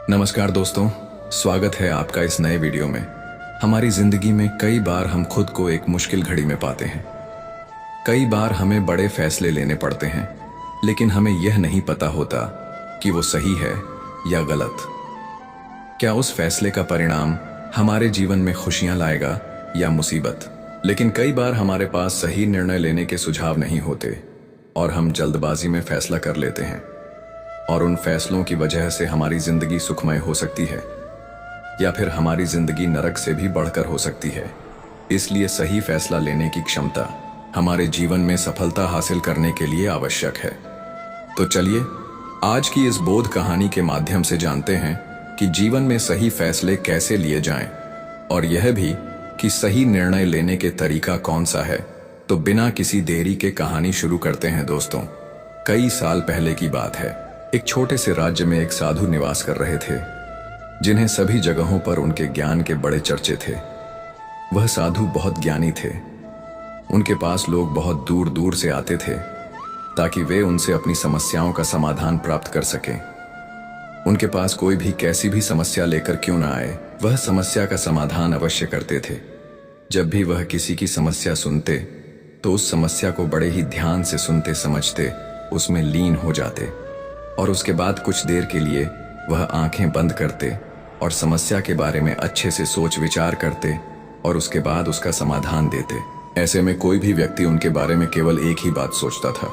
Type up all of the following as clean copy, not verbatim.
नमस्कार दोस्तों, स्वागत है आपका इस नए वीडियो में। हमारी जिंदगी में कई बार हम खुद को एक मुश्किल घड़ी में पाते हैं। कई बार हमें बड़े फैसले लेने पड़ते हैं, लेकिन हमें यह नहीं पता होता कि वो सही है या गलत। क्या उस फैसले का परिणाम हमारे जीवन में खुशियां लाएगा या मुसीबत। लेकिन कई बार हमारे पास सही निर्णय लेने के सुझाव नहीं होते और हम जल्दबाजी में फैसला कर लेते हैं, और उन फैसलों की वजह से हमारी जिंदगी सुखमय हो सकती है या फिर हमारी जिंदगी नरक से भी बढ़कर हो सकती है। इसलिए सही फैसला लेने की क्षमता हमारे जीवन में सफलता हासिल करने के लिए आवश्यक है। तो चलिए आज की इस बोध कहानी के माध्यम से जानते हैं कि जीवन में सही फैसले कैसे लिए जाएं, और यह भी कि सही निर्णय लेने के तरीका कौन सा है। तो बिना किसी देरी के कहानी शुरू करते हैं दोस्तों। कई साल पहले की बात है। एक छोटे से राज्य में एक साधु निवास कर रहे थे, जिन्हें सभी जगहों पर उनके ज्ञान के बड़े चर्चे थे। वह साधु बहुत ज्ञानी थे। उनके पास लोग बहुत दूर दूर से आते थे ताकि वे उनसे अपनी समस्याओं का समाधान प्राप्त कर सकें। उनके पास कोई भी कैसी भी समस्या लेकर क्यों ना आए, वह समस्या का समाधान अवश्य करते थे। जब भी वह किसी की समस्या सुनते तो उस समस्या को बड़े ही ध्यान से सुनते समझते उसमें लीन हो जाते, और उसके बाद कुछ देर के लिए वह आंखें बंद करते और समस्या के बारे में अच्छे से सोच विचार करते और उसके बाद उसका समाधान देते। ऐसे में कोई भी व्यक्ति उनके बारे में केवल एक ही बात सोचता था,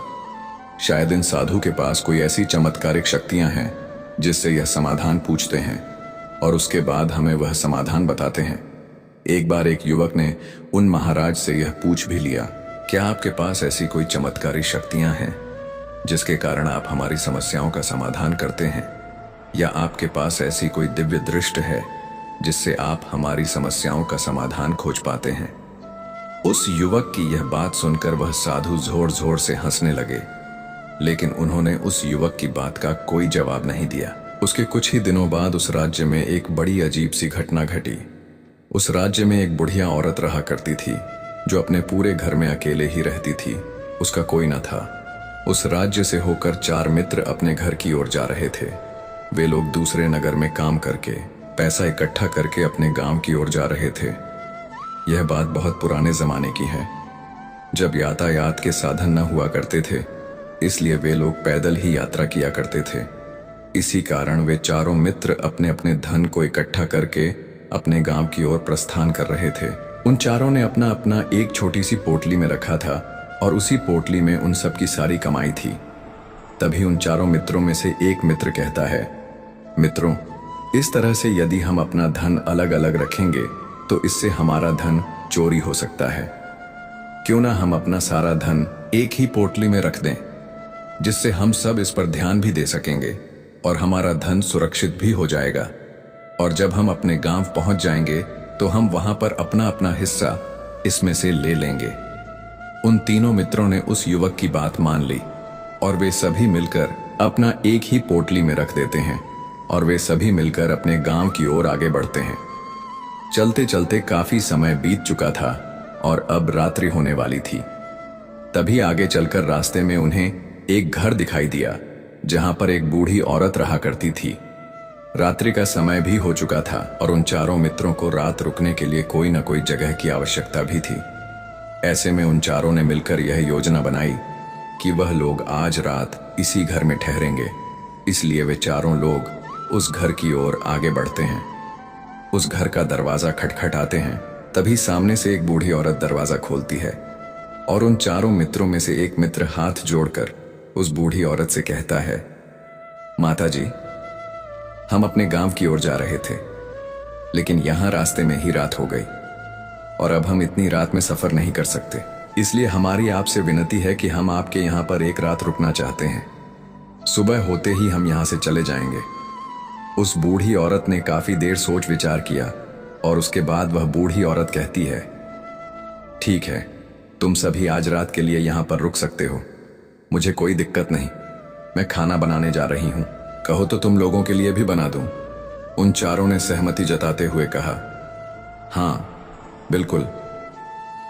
शायद इन साधु के पास कोई ऐसी चमत्कारिक शक्तियां हैं जिससे यह समाधान पूछते हैं और उसके बाद हमें वह समाधान बताते हैं। एक बार एक युवक ने उन महाराज से यह पूछ भी लिया, क्या आपके पास ऐसी कोई चमत्कारी शक्तियां हैं जिसके कारण आप हमारी समस्याओं का समाधान करते हैं, या आपके पास ऐसी कोई दिव्य दृष्टि है जिससे आप हमारी समस्याओं का समाधान खोज पाते हैं। उस युवक की यह बात सुनकर वह साधु जोर जोर से हंसने लगे, लेकिन उन्होंने उस युवक की बात का कोई जवाब नहीं दिया। उसके कुछ ही दिनों बाद उस राज्य में एक बड़ी अजीब सी घटना घटी। उस राज्य में एक बुढ़िया औरत रहा करती थी जो अपने पूरे घर में अकेले ही रहती थी। उसका कोई न था। उस राज्य से होकर 4 मित्र अपने घर की ओर जा रहे थे। वे लोग दूसरे नगर में काम करके पैसा इकट्ठा करके अपने गांव की ओर जा रहे थे। यह बात बहुत पुराने जमाने की है, जब यातायात के साधन न हुआ करते थे, इसलिए वे लोग पैदल ही यात्रा किया करते थे। इसी कारण वे चारों मित्र अपने अपने धन को इकट्ठा करके अपने गांव की ओर प्रस्थान कर रहे थे। उन चारों ने अपना अपना एक छोटी सी पोटली में रखा था और उसी पोटली में उन सब की सारी कमाई थी। तभी उन चारों मित्रों में से एक मित्र कहता है, मित्रों, इस तरह से यदि हम अपना धन अलग अलग रखेंगे तो इससे हमारा धन चोरी हो सकता है। क्यों ना हम अपना सारा धन एक ही पोटली में रख दें, जिससे हम सब इस पर ध्यान भी दे सकेंगे और हमारा धन सुरक्षित भी हो जाएगा। और जब हम अपने गांव पहुंच जाएंगे तो हम वहां पर अपना अपना हिस्सा इसमें से ले लेंगे। उन तीनों मित्रों ने उस युवक की बात मान ली और वे सभी मिलकर अपना एक ही पोटली में रख देते हैं और वे सभी मिलकर अपने गांव की ओर आगे बढ़ते हैं। चलते चलते काफी समय बीत चुका था और अब रात्रि होने वाली थी। तभी आगे चलकर रास्ते में उन्हें एक घर दिखाई दिया जहां पर एक बूढ़ी औरत रहा करती थी। रात्रि का समय भी हो चुका था और उन चारों मित्रों को रात रुकने के लिए कोई न कोई जगह की आवश्यकता भी थी। ऐसे में उन चारों ने मिलकर यह योजना बनाई कि वह लोग आज रात इसी घर में ठहरेंगे। इसलिए वे चारों लोग उस घर की ओर आगे बढ़ते हैं। उस घर का दरवाजा खटखटाते हैं। तभी सामने से एक बूढ़ी औरत दरवाजा खोलती है और उन चारों मित्रों में से एक मित्र हाथ जोड़कर उस बूढ़ी औरत से कहता है, माता जी, हम अपने गांव की ओर जा रहे थे, लेकिन यहां रास्ते में ही रात हो गई और अब हम इतनी रात में सफर नहीं कर सकते। इसलिए हमारी आपसे विनती है कि हम आपके यहाँ पर एक रात रुकना चाहते हैं। सुबह होते ही हम यहाँ से चले जाएंगे। उस बूढ़ी औरत ने काफी देर सोच विचार किया और उसके बाद वह बूढ़ी औरत कहती है, ठीक है, तुम सभी आज रात के लिए यहाँ पर रुक सकते हो। मुझे कोई दिक्कत नहीं। मैं खाना बनाने जा रही हूँ। कहो तो तुम लोगों के लिए भी बना दूं। उन चारों ने सहमति जताते हुए कहा, हाँ बिल्कुल।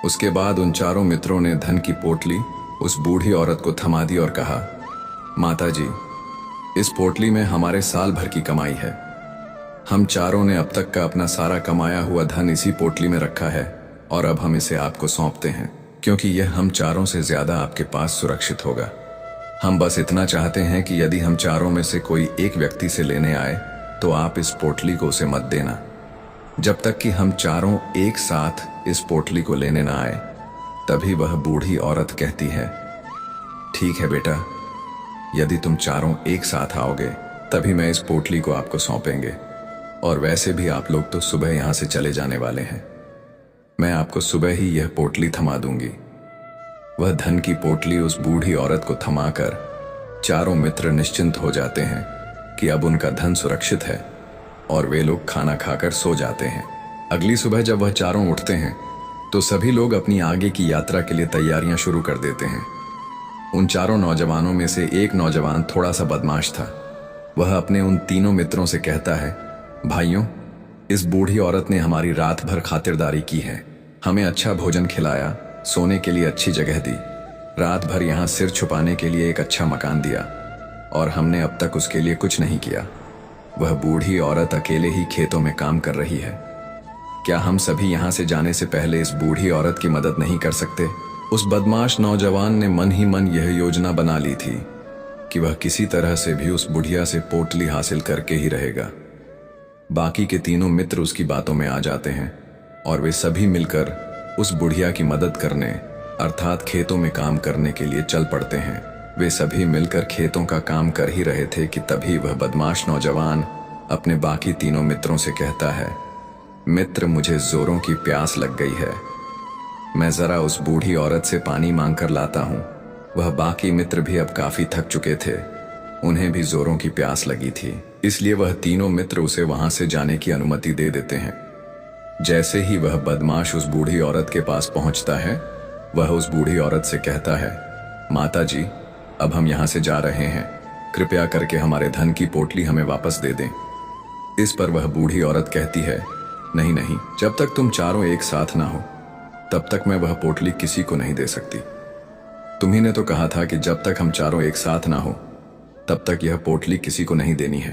उसके बाद उन चारों मित्रों ने धन की पोटली उस बूढ़ी औरत को थमा दी और कहा, माता जी, इस पोटली में हमारे साल भर की कमाई है। हम चारों ने अब तक का अपना सारा कमाया हुआ धन इसी पोटली में रखा है और अब हम इसे आपको सौंपते हैं, क्योंकि यह हम चारों से ज्यादा आपके पास सुरक्षित होगा। हम बस इतना चाहते हैं कि यदि हम चारों में से कोई एक व्यक्ति से लेने आए तो आप इस पोटली को उसे मत देना, जब तक कि हम चारों एक साथ इस पोटली को लेने ना आए। तभी वह बूढ़ी औरत कहती है, ठीक है बेटा, यदि तुम चारों एक साथ आओगे तभी मैं इस पोटली को आपको सौंपेंगे, और वैसे भी आप लोग तो सुबह यहां से चले जाने वाले हैं। मैं आपको सुबह ही यह पोटली थमा दूंगी। वह धन की पोटली उस बूढ़ी औरत को थमाकर चारों मित्र निश्चिंत हो जाते हैं कि अब उनका धन सुरक्षित है, और वे लोग खाना खाकर सो जाते हैं। अगली सुबह जब वह चारों उठते हैं तो सभी लोग अपनी आगे की यात्रा के लिए तैयारियां शुरू कर देते हैं। उन चारों नौजवानों में से एक नौजवान थोड़ा सा बदमाश था। वह अपने उन तीनों मित्रों से कहता है, भाइयों, इस बूढ़ी औरत ने हमारी रात भर खातिरदारी की है, हमें अच्छा भोजन खिलाया, सोने के लिए अच्छी जगह दी, रात भर यहाँ सिर छुपाने के लिए एक अच्छा मकान दिया, और हमने अब तक उसके लिए कुछ नहीं किया। वह बूढ़ी औरत अकेले ही खेतों में काम कर रही है। क्या हम सभी यहाँ से जाने से पहले इस बूढ़ी औरत की मदद नहीं कर सकते? उस बदमाश नौजवान ने मन ही मन यह योजना बना ली थी कि वह किसी तरह से भी उस बुढ़िया से पोटली हासिल करके ही रहेगा। बाकी के तीनों मित्र उसकी बातों में आ जाते हैं और वे सभी मिलकर उस बुढ़िया की मदद करने, अर्थात खेतों में काम करने के लिए चल पड़ते हैं। वे सभी मिलकर खेतों का काम कर ही रहे थे कि तभी वह बदमाश नौजवान अपने बाकी तीनों मित्रों से कहता है, मित्र, मुझे जोरों की प्यास लग गई है, मैं जरा उस बूढ़ी औरत से पानी मांग कर लाता हूँ। वह बाकी मित्र भी अब काफी थक चुके थे, उन्हें भी जोरों की प्यास लगी थी, इसलिए वह तीनों मित्र उसे वहां से जाने की अनुमति दे देते हैं। जैसे ही वह बदमाश उस बूढ़ी औरत के पास पहुंचता है, वह उस बूढ़ी औरत से कहता है, माता जी, अब हम यहाँ से जा रहे हैं, कृपया करके हमारे धन की पोटली हमें वापस दे दें। इस पर वह बूढ़ी औरत कहती है, नहीं नहीं, जब तक तुम चारों एक साथ ना हो तब तक मैं वह पोटली किसी को नहीं दे सकती। तुम्ही ने तो कहा था कि जब तक हम चारों एक साथ ना हो तब तक यह पोटली किसी को नहीं देनी है।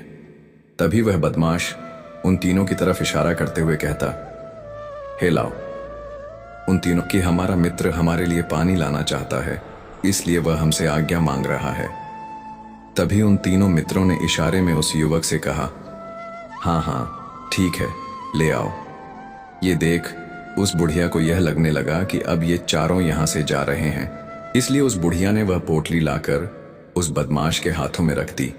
तभी वह बदमाश उन तीनों की तरफ इशारा करते हुए कहता, हे लाओ उन तीनों की, हमारा मित्र हमारे लिए पानी लाना चाहता है, इसलिए वह हमसे आज्ञा मांग रहा है। तभी उन तीनों मित्रों ने इशारे में उस युवक से कहा, हाँ हाँ ठीक है, ले आओ। ये देख, उस बुढ़िया को यह लगने लगा कि अब ये चारों यहां से जा रहे हैं, इसलिए उस बुढ़िया ने वह पोटली लाकर उस बदमाश के हाथों में रख दी,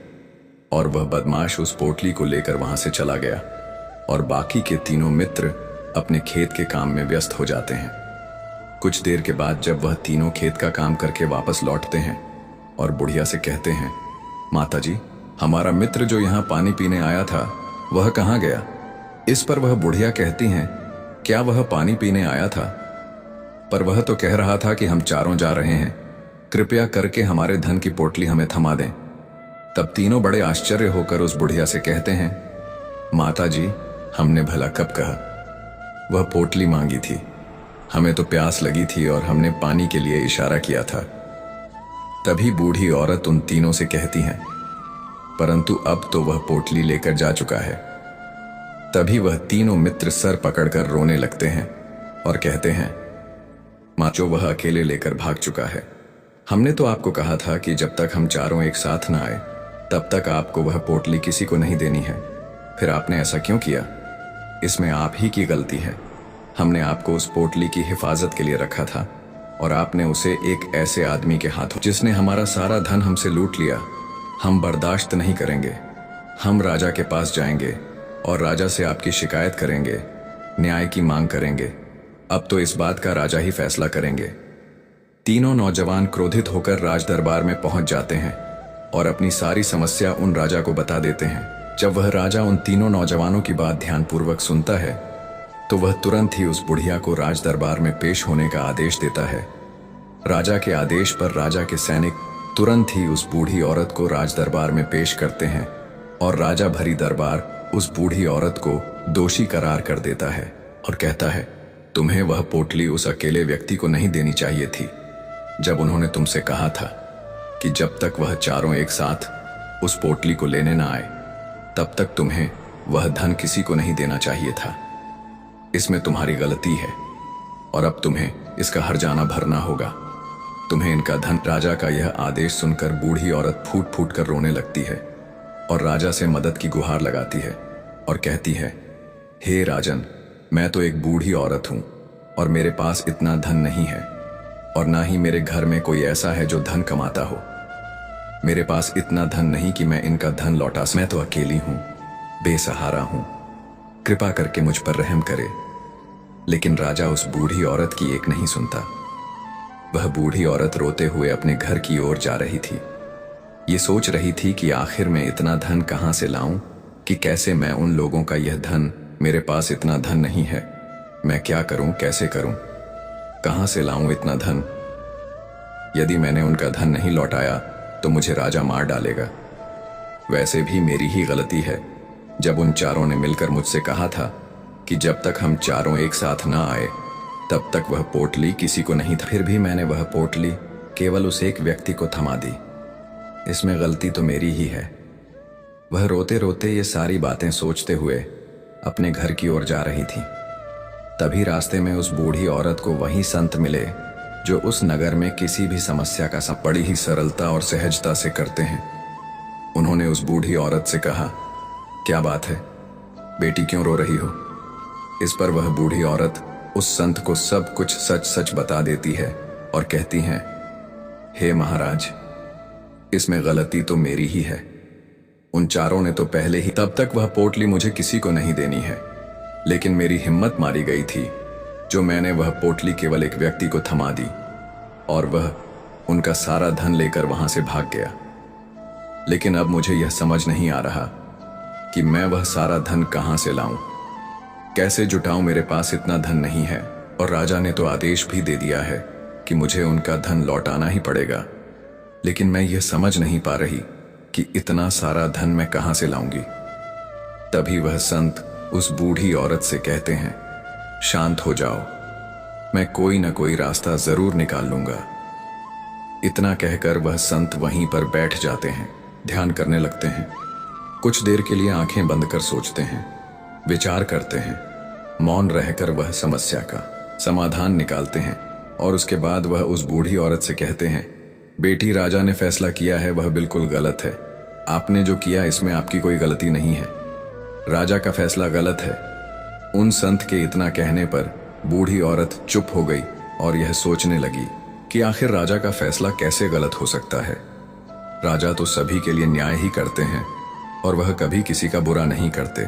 और वह बदमाश उस पोटली को लेकर वहां से चला गया, और बाकी के तीनों मित्र अपने खेत के काम में व्यस्त हो जाते हैं। कुछ देर के बाद जब वह तीनों खेत का काम करके वापस लौटते हैं और बुढ़िया से कहते हैं, माता जी, हमारा मित्र जो यहाँ पानी पीने आया था वह कहाँ गया? इस पर वह बुढ़िया कहती हैं, क्या वह पानी पीने आया था? पर वह तो कह रहा था कि हम चारों जा रहे हैं, कृपया करके हमारे धन की पोटली हमें थमा दें। तब तीनों बड़े आश्चर्य होकर उस बुढ़िया से कहते हैं, माता जी, हमने भला कब कहा? वह पोटली मांगी थी, हमें तो प्यास लगी थी और हमने पानी के लिए इशारा किया था। तभी बूढ़ी औरत उन तीनों से कहती है, परंतु अब तो वह पोटली लेकर जा चुका है। तभी वह तीनों मित्र सर पकड़कर रोने लगते हैं और कहते हैं, मां, जो वह अकेले लेकर भाग चुका है। हमने तो आपको कहा था कि जब तक हम चारों एक साथ न आए तब तक आपको वह पोटली किसी को नहीं देनी है, फिर आपने ऐसा क्यों किया? इसमें आप ही की गलती है। हमने आपको उस पोटली की हिफाजत के लिए रखा था और आपने उसे एक ऐसे आदमी के हाथों, जिसने हमारा सारा धन हमसे लूट लिया, हम बर्दाश्त नहीं करेंगे। हम राजा के पास जाएंगे और राजा से आपकी शिकायत करेंगे, न्याय की मांग करेंगे। अब तो इस बात का राजा ही फैसला करेंगे। तीनों नौजवान क्रोधित होकर राज दरबार में पहुंच जाते हैं और अपनी सारी समस्या उन राजा को बता देते हैं। जब वह राजा उन तीनों नौजवानों की बात ध्यानपूर्वक सुनता है तो वह तुरंत ही उस बुढ़िया को राज दरबार में पेश होने का आदेश देता है। राजा के आदेश पर राजा के सैनिक तुरंत ही उस बूढ़ी औरत को राज दरबार में पेश करते हैं और राजा भरी दरबार उस बूढ़ी औरत को दोषी करार कर देता है और कहता है, तुम्हें वह पोटली उस अकेले व्यक्ति को नहीं देनी चाहिए थी, जब उन्होंने तुमसे कहा था कि जब तक वह चारों एक साथ उस पोटली को लेने ना आए तब तक तुम्हें वह धन किसी को नहीं देना चाहिए था। इसमें तुम्हारी गलती है और अब तुम्हें इसका हर्जाना भरना होगा। तुम्हें इनका धन। राजा का यह आदेश सुनकर बूढ़ी औरत फूट फूट कर रोने लगती है और राजा से मदद की गुहार लगाती है और कहती है, हे राजन, मैं तो एक बूढ़ी औरत हूं और मेरे पास इतना धन नहीं है और ना ही मेरे घर में कोई ऐसा है जो धन कमाता हो। मेरे पास इतना धन नहीं कि मैं इनका धन लौटा। मैं तो अकेली हूं, बेसहारा हूं, कृपा करके मुझ पर रहम करे। लेकिन राजा उस बूढ़ी औरत की एक नहीं सुनता। वह बूढ़ी औरत रोते हुए अपने घर की ओर जा रही थी। ये सोच रही थी कि आखिर मैं इतना धन कहां से लाऊं, कि कैसे मैं उन लोगों का यह धन। मेरे पास इतना धन नहीं है, मैं क्या करूं, कैसे करूं, कहां से लाऊं इतना धन। यदि मैंने उनका धन नहीं लौटाया तो मुझे राजा मार डालेगा। वैसे भी मेरी ही गलती है जब उन चारों ने मिलकर मुझसे कहा था कि जब तक हम चारों एक साथ ना आए तब तक वह पोटली किसी को नहीं था। फिर भी मैंने वह पोटली केवल उस एक व्यक्ति को थमा दी। इसमें गलती तो मेरी ही है। वह रोते रोते ये सारी बातें सोचते हुए अपने घर की ओर जा रही थी। तभी रास्ते में उस बूढ़ी औरत को वही संत मिले जो उस नगर में किसी भी समस्या का बड़ी ही सरलता और सहजता से करते हैं। उन्होंने उस बूढ़ी औरत से कहा, क्या बात है बेटी, क्यों रो रही हो? इस पर वह बूढ़ी औरत उस संत को सब कुछ सच सच बता देती है और कहती हैं, हे महाराज, इसमें गलती तो मेरी ही है। उन चारों ने तो पहले ही। तब तक वह पोटली मुझे किसी को नहीं देनी है, लेकिन मेरी हिम्मत मारी गई थी जो मैंने वह पोटली केवल एक व्यक्ति को थमा दी और वह उनका सारा धन लेकर वहां से भाग गया। लेकिन अब मुझे यह समझ नहीं आ रहा कि मैं वह सारा धन कहां से लाऊं, कैसे जुटाऊं। मेरे पास इतना धन नहीं है और राजा ने तो आदेश भी दे दिया है कि मुझे उनका धन लौटाना ही पड़ेगा। लेकिन मैं यह समझ नहीं पा रही कि इतना सारा धन मैं कहां से लाऊंगी। तभी वह संत उस बूढ़ी औरत से कहते हैं, शांत हो जाओ, मैं कोई ना कोई रास्ता जरूर निकाल लूंगा। इतना कहकर वह संत वहीं पर बैठ जाते हैं, ध्यान करने लगते हैं। कुछ देर के लिए आंखें बंद कर सोचते हैं, विचार करते हैं। मौन रहकर वह समस्या का समाधान निकालते हैं और उसके बाद वह उस बूढ़ी औरत से कहते हैं, बेटी, राजा ने फैसला किया है वह बिल्कुल गलत है। आपने जो किया इसमें आपकी कोई गलती नहीं है। राजा का फैसला गलत है। उन संत के इतना कहने पर बूढ़ी औरत चुप हो गई और यह सोचने लगी कि आखिर राजा का फैसला कैसे गलत हो सकता है। राजा तो सभी के लिए न्याय ही करते हैं और वह कभी किसी का बुरा नहीं करते।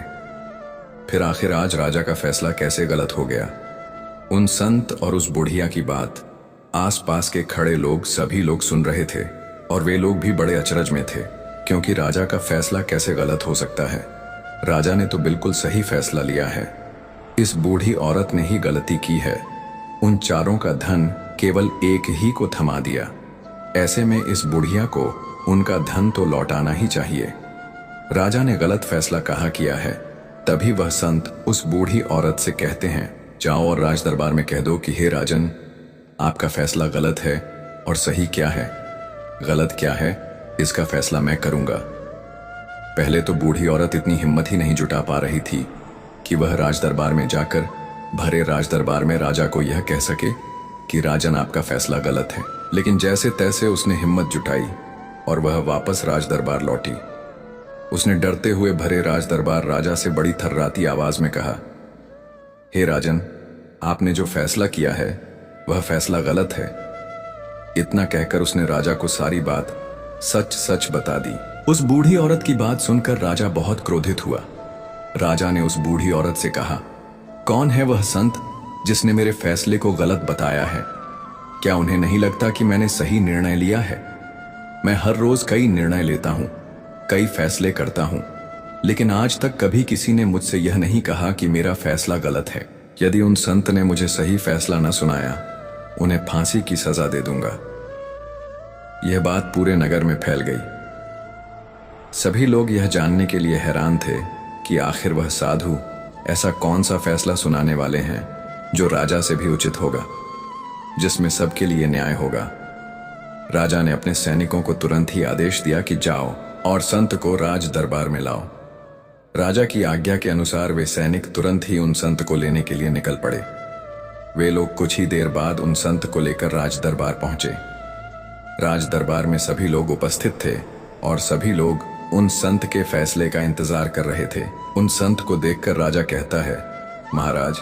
फिर आखिर आज राजा का फैसला कैसे गलत हो गया? उन संत और उस बुढ़िया की बात आसपास के खड़े लोग सभी लोग सुन रहे थे और वे लोग भी बड़े अचरज में थे, क्योंकि राजा का फैसला कैसे गलत हो सकता है। राजा ने तो बिल्कुल सही फैसला लिया है। इस बूढ़ी औरत ने ही गलती की है। उन चारों का धन केवल एक ही को थमा दिया। ऐसे में इस बुढ़िया को उनका धन तो लौटाना ही चाहिए। राजा ने गलत फैसला कहा किया है। तभी वह संत उस बूढ़ी औरत से कहते हैं, जाओ और राज दरबार में कह दो कि हे राजन, आपका फैसला गलत है और सही क्या है, गलत क्या है, इसका फैसला मैं करूंगा। पहले तो बूढ़ी औरत इतनी हिम्मत ही नहीं जुटा पा रही थी कि वह राज दरबार में जाकर भरे राज दरबार में राजा को यह कह सके कि राजन, आपका फैसला गलत है। लेकिन जैसे तैसे उसने हिम्मत जुटाई और वह वापस राज दरबार लौटी। उसने डरते हुए भरे राज दरबार राजा से बड़ी थर्राती आवाज में कहा, हे राजन, आपने जो फैसला किया है वह फैसला गलत है। इतना कहकर उसने राजा को सारी बात सच सच बता दी। उस बूढ़ी औरत की बात सुनकर राजा बहुत क्रोधित हुआ। राजा ने उस बूढ़ी औरत से कहा, कौन है वह संत जिसने मेरे फैसले को गलत बताया है? क्या उन्हें नहीं लगता कि मैंने सही निर्णय लिया है? मैं हर रोज कई निर्णय लेता हूं, कई फैसले करता हूं, लेकिन आज तक कभी किसी ने मुझसे यह नहीं कहा कि मेरा फैसला गलत है। यदि उन संत ने मुझे सही फैसला न सुनाया, उन्हें फांसी की सजा दे दूंगा। यह बात पूरे नगर में फैल गई। सभी लोग यह जानने के लिए हैरान थे कि आखिर वह साधु ऐसा कौन सा फैसला सुनाने वाले हैं जो राजा से भी उचित होगा, जिसमें सबके लिए न्याय होगा। राजा ने अपने सैनिकों को तुरंत ही आदेश दिया कि जाओ और संत को राज दरबार में लाओ। राजा की आज्ञा के अनुसार वे सैनिक तुरंत ही उन संत को लेने के लिए निकल पड़े। वे लोग कुछ ही देर बाद उन संत को लेकर राज दरबार पहुंचे। राज दरबार में सभी लोग उपस्थित थे और सभी लोग उन संत के फैसले का इंतजार कर रहे थे। उन संत को देखकर राजा कहता है, महाराज,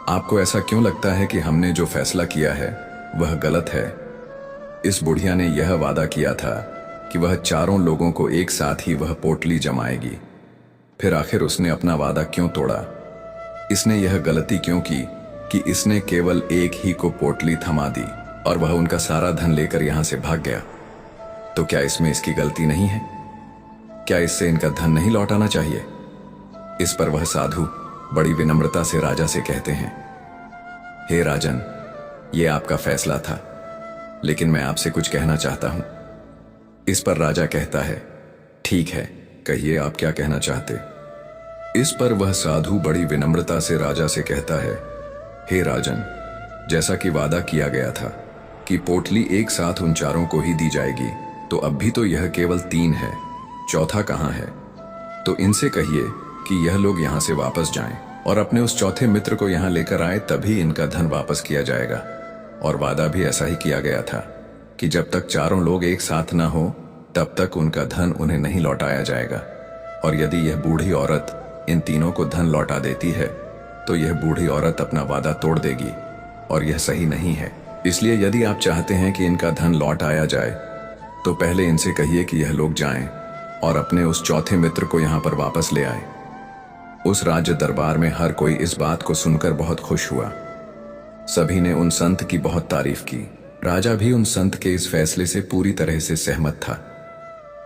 आपको ऐसा क्यों लगता है कि हमने जो फैसला किया है वह गलत है? इस बुढ़िया ने यह वादा किया था कि वह चारों लोगों को एक साथ ही वह पोटली जमाएगी, फिर आखिर उसने अपना वादा क्यों तोड़ा? इसने यह गलती क्यों की कि इसने केवल एक ही को पोटली थमा दी और वह उनका सारा धन लेकर यहां से भाग गया? तो क्या इसमें इसकी गलती नहीं है? क्या इससे इनका धन नहीं लौटाना चाहिए? इस पर वह साधु बड़ी विनम्रता से राजा से कहते हैं, हे राजन, ये आपका फैसला था, लेकिन मैं आपसे कुछ कहना चाहता हूं। इस पर राजा कहता है, ठीक है, कहिए आप क्या कहना चाहते? इस पर वह साधु बड़ी विनम्रता से राजा से कहता है, हे राजन, जैसा कि वादा किया गया था कि पोटली एक साथ उन चारों को ही दी जाएगी, तो अब भी तो यह केवल 3 है, चौथा कहां है? तो इनसे कहिए कि यह लोग यहां से वापस जाएं और अपने उस चौथे मित्र को यहां लेकर आए, तभी इनका धन वापस किया जाएगा। और वादा भी ऐसा ही किया गया था कि जब तक चारों लोग एक साथ ना हो तब तक उनका धन उन्हें नहीं लौटाया जाएगा। और यदि यह बूढ़ी औरत इन तीनों को धन लौटा देती है तो यह बूढ़ी औरत अपना वादा तोड़ देगी और यह सही नहीं है। इसलिए यदि आप चाहते हैं कि इनका धन लौट आया जाए तो पहले इनसे कहिए कि यह लोग जाएं और अपने उस चौथे मित्र को यहां पर वापस ले आए। उस राज्य दरबार में हर कोई इस बात को सुनकर बहुत खुश हुआ। सभी ने उन संत की बहुत तारीफ की। राजा भी उन संत के इस फैसले से पूरी तरह से सहमत था।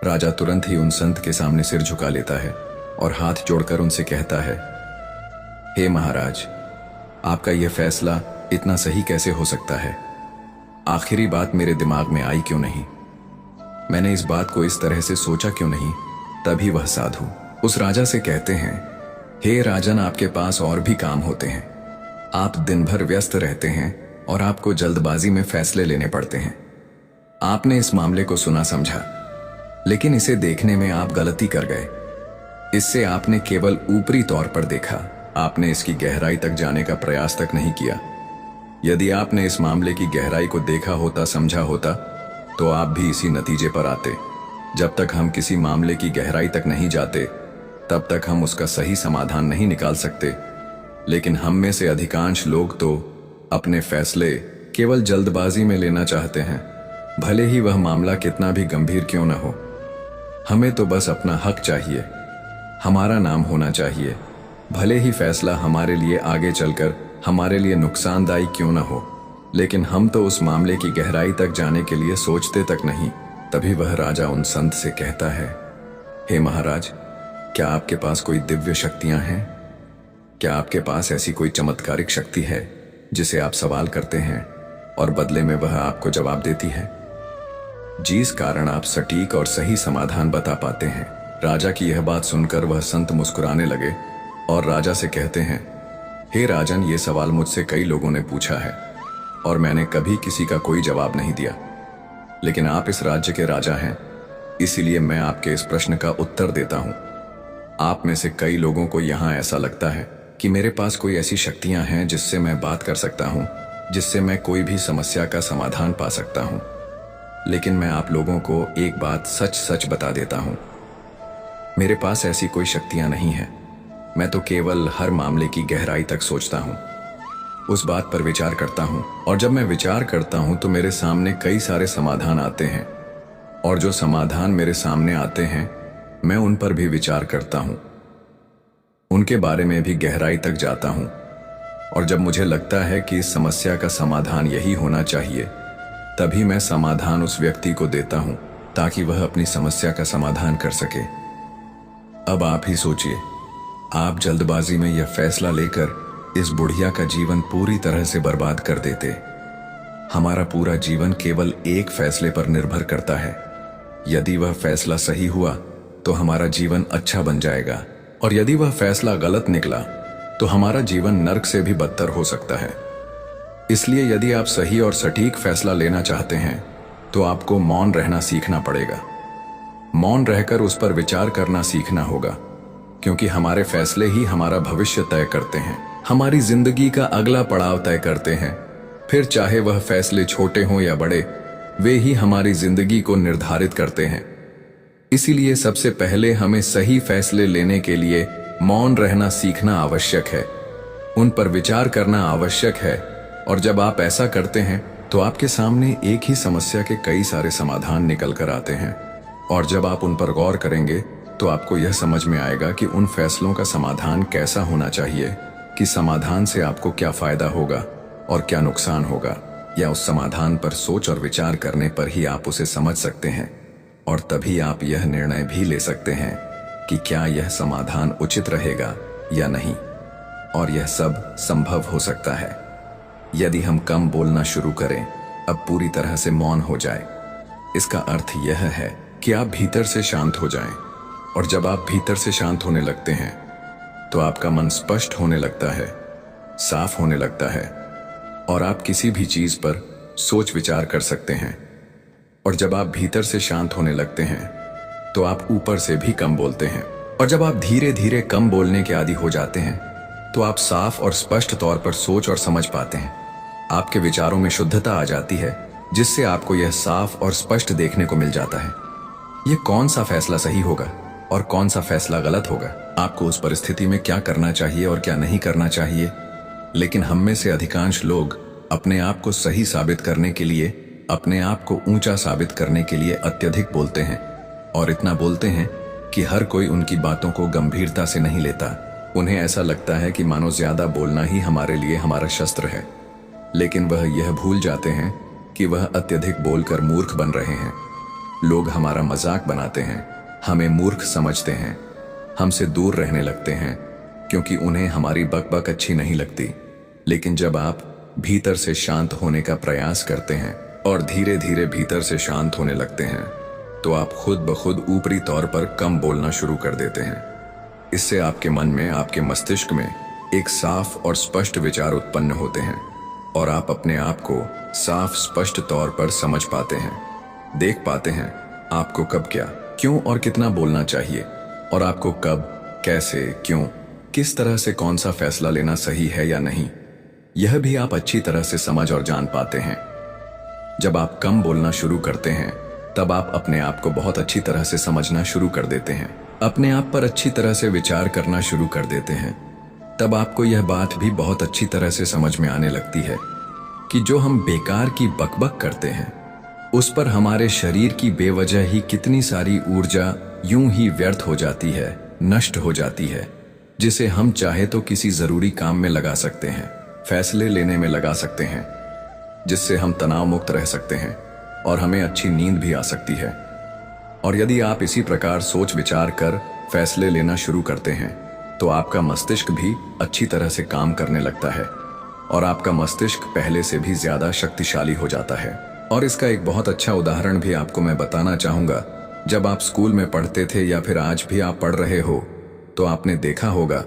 राजा तुरंत ही उन संत के सामने सिर झुका लेता है और हाथ जोड़कर उनसे कहता है, हे महाराज, आपका यह फैसला इतना सही कैसे हो सकता है? आखिरी बात मेरे दिमाग में आई क्यों नहीं? मैंने इस बात को इस तरह से सोचा क्यों नहीं? तभी वह साधु उस राजा से कहते हैं, हे राजन, आपके पास और भी काम होते हैं। आप दिन भर व्यस्त रहते हैं और आपको जल्दबाजी में फैसले लेने पड़ते हैं। आपने इस मामले को सुना समझा, लेकिन इसे देखने में आप गलती कर गए। इससे आपने केवल ऊपरी तौर पर देखा, आपने इसकी गहराई तक जाने का प्रयास तक नहीं किया। यदि आपने इस मामले की गहराई को देखा होता, समझा होता, तो आप भी इसी नतीजे पर आते। जब तक हम किसी मामले की गहराई तक नहीं जाते तब तक हम उसका सही समाधान नहीं निकाल सकते। लेकिन हम में से अधिकांश लोग तो अपने फैसले केवल जल्दबाजी में लेना चाहते हैं, भले ही वह मामला कितना भी गंभीर क्यों न हो। हमें तो बस अपना हक चाहिए, हमारा नाम होना चाहिए, भले ही फैसला हमारे लिए आगे चलकर हमारे लिए नुकसानदायी क्यों न हो। लेकिन हम तो उस मामले की गहराई तक जाने के लिए सोचते तक नहीं। तभी वह राजा उन संत से कहता है, हे महाराज, क्या आपके पास कोई दिव्य शक्तियां हैं? क्या आपके पास ऐसी कोई चमत्कारिक शक्ति है जिसे आप सवाल करते हैं और बदले में वह आपको जवाब देती है, जिस कारण आप सटीक और सही समाधान बता पाते हैं? राजा की यह बात सुनकर वह संत मुस्कुराने लगे और राजा से कहते हैं, हे राजन, ये सवाल मुझसे कई लोगों ने पूछा है और मैंने कभी किसी का कोई जवाब नहीं दिया। लेकिन आप इस राज्य के राजा हैं, इसीलिए मैं आपके इस प्रश्न का उत्तर देता हूं। आप में से कई लोगों को यहां ऐसा लगता है कि मेरे पास कोई ऐसी शक्तियां हैं जिससे मैं बात कर सकता हूं, जिससे मैं कोई भी समस्या का समाधान पा सकता हूं। लेकिन मैं आप लोगों को एक बात सच सच बता देता हूं, मेरे पास ऐसी कोई शक्तियां नहीं हैं। मैं तो केवल हर मामले की गहराई तक सोचता हूं, उस बात पर विचार करता हूं, और जब मैं विचार करता हूं तो मेरे सामने कई सारे समाधान आते हैं, और जो समाधान मेरे सामने आते हैं मैं उन पर भी विचार करता हूं, उनके बारे में भी गहराई तक जाता हूं। और जब मुझे लगता है कि इस समस्या का समाधान यही होना चाहिए, तभी मैं समाधान उस व्यक्ति को देता हूं ताकि वह अपनी समस्या का समाधान कर सके। अब आप ही सोचिए, आप जल्दबाजी में यह फैसला लेकर इस बुढ़िया का जीवन पूरी तरह से बर्बाद कर देते। हमारा पूरा जीवन केवल एक फैसले पर निर्भर करता है। यदि वह फैसला सही हुआ तो हमारा जीवन अच्छा बन जाएगा, और यदि वह फैसला गलत निकला तो हमारा जीवन नर्क से भी बदतर हो सकता है। इसलिए यदि आप सही और सटीक फैसला लेना चाहते हैं तो आपको मौन रहना सीखना पड़ेगा। मौन रहकर उस पर विचार करना सीखना होगा। क्योंकि हमारे फैसले ही हमारा भविष्य तय करते हैं, हमारी जिंदगी का अगला पड़ाव तय करते हैं। फिर चाहे वह फैसले छोटे हों या बड़े, वे ही हमारी जिंदगी को निर्धारित करते हैं। इसीलिए सबसे पहले हमें सही फैसले लेने के लिए मौन रहना सीखना आवश्यक है, उन पर विचार करना आवश्यक है। और जब आप ऐसा करते हैं तो आपके सामने एक ही समस्या के कई सारे समाधान निकल कर आते हैं। और जब आप उन पर गौर करेंगे तो आपको यह समझ में आएगा कि उन फैसलों का समाधान कैसा होना चाहिए, कि समाधान से आपको क्या फायदा होगा और क्या नुकसान होगा, या उस समाधान पर सोच और विचार करने पर ही आप उसे समझ सकते हैं। और तभी आप यह निर्णय भी ले सकते हैं कि क्या यह समाधान उचित रहेगा या नहीं। और यह सब संभव हो सकता है यदि हम कम बोलना शुरू करें, अब पूरी तरह से मौन हो जाए। इसका अर्थ यह है कि आप भीतर से शांत हो जाएं। और जब आप भीतर से शांत होने लगते हैं तो आपका मन स्पष्ट होने लगता है, साफ होने लगता है, और आप किसी भी चीज पर सोच विचार कर सकते हैं। और जब आप भीतर से शांत होने लगते हैं तो आप ऊपर से भी कम बोलते हैं। और जब आप धीरे धीरे कम बोलने के आदी हो जाते हैं तो आप साफ और स्पष्ट तौर पर सोच और समझ पाते हैं। आपके विचारों में शुद्धता आ जाती है, जिससे आपको यह साफ और स्पष्ट देखने को मिल जाता है यह कौन सा फैसला सही होगा और कौन सा फैसला गलत होगा, आपको उस परिस्थिति में क्या करना चाहिए और क्या नहीं करना चाहिए। लेकिन हम में से अधिकांश लोग अपने आप को सही साबित करने के लिए, अपने आप को ऊंचा साबित करने के लिए अत्यधिक बोलते हैं। और इतना बोलते हैं कि हर कोई उनकी बातों को गंभीरता से नहीं लेता। उन्हें ऐसा लगता है कि मानो ज्यादा बोलना ही हमारे लिए हमारा शस्त्र है। लेकिन वह यह भूल जाते हैं कि वह अत्यधिक बोलकर मूर्ख बन रहे हैं। लोग हमारा मजाक बनाते हैं, हमें मूर्ख समझते हैं, हमसे दूर रहने लगते हैं, क्योंकि उन्हें हमारी बकबक अच्छी नहीं लगती। लेकिन जब आप भीतर से शांत होने का प्रयास करते हैं और धीरे धीरे भीतर से शांत होने लगते हैं तो आप खुद ब खुद ऊपरी तौर पर कम बोलना शुरू कर देते हैं। इससे आपके मन में, आपके मस्तिष्क में एक साफ और स्पष्ट विचार उत्पन्न होते हैं और आप अपने आप को साफ स्पष्ट तौर पर समझ पाते हैं, देख पाते हैं आपको कब क्या, क्यों और कितना बोलना चाहिए, और आपको कब, कैसे, क्यों, किस तरह से कौन सा फैसला लेना सही है या नहीं, यह भी आप अच्छी तरह से समझ और जान पाते हैं। जब आप कम बोलना शुरू करते हैं तब आप अपने आप को बहुत अच्छी तरह से समझना शुरू कर देते हैं, अपने आप पर अच्छी तरह से विचार करना शुरू कर देते हैं। तब आपको यह बात भी बहुत अच्छी तरह से समझ में आने लगती है कि जो हम बेकार की बकबक करते हैं उस पर हमारे शरीर की बेवजह ही कितनी सारी ऊर्जा यूं ही व्यर्थ हो जाती है, नष्ट हो जाती है, जिसे हम चाहे तो किसी जरूरी काम में लगा सकते हैं, फैसले लेने में लगा सकते हैं, जिससे हम तनाव मुक्त रह सकते हैं और हमें अच्छी नींद भी आ सकती है। और यदि आप इसी प्रकार सोच विचार कर फैसले लेना शुरू करते हैं तो आपका मस्तिष्क भी अच्छी तरह से काम करने लगता है और आपका मस्तिष्क पहले से भी ज्यादा शक्तिशाली हो जाता है। और इसका एक बहुत अच्छा उदाहरण भी आपको मैं बताना चाहूंगा। जब आप स्कूल में पढ़ते थे या फिर आज भी आप पढ़ रहे हो तो आपने देखा होगा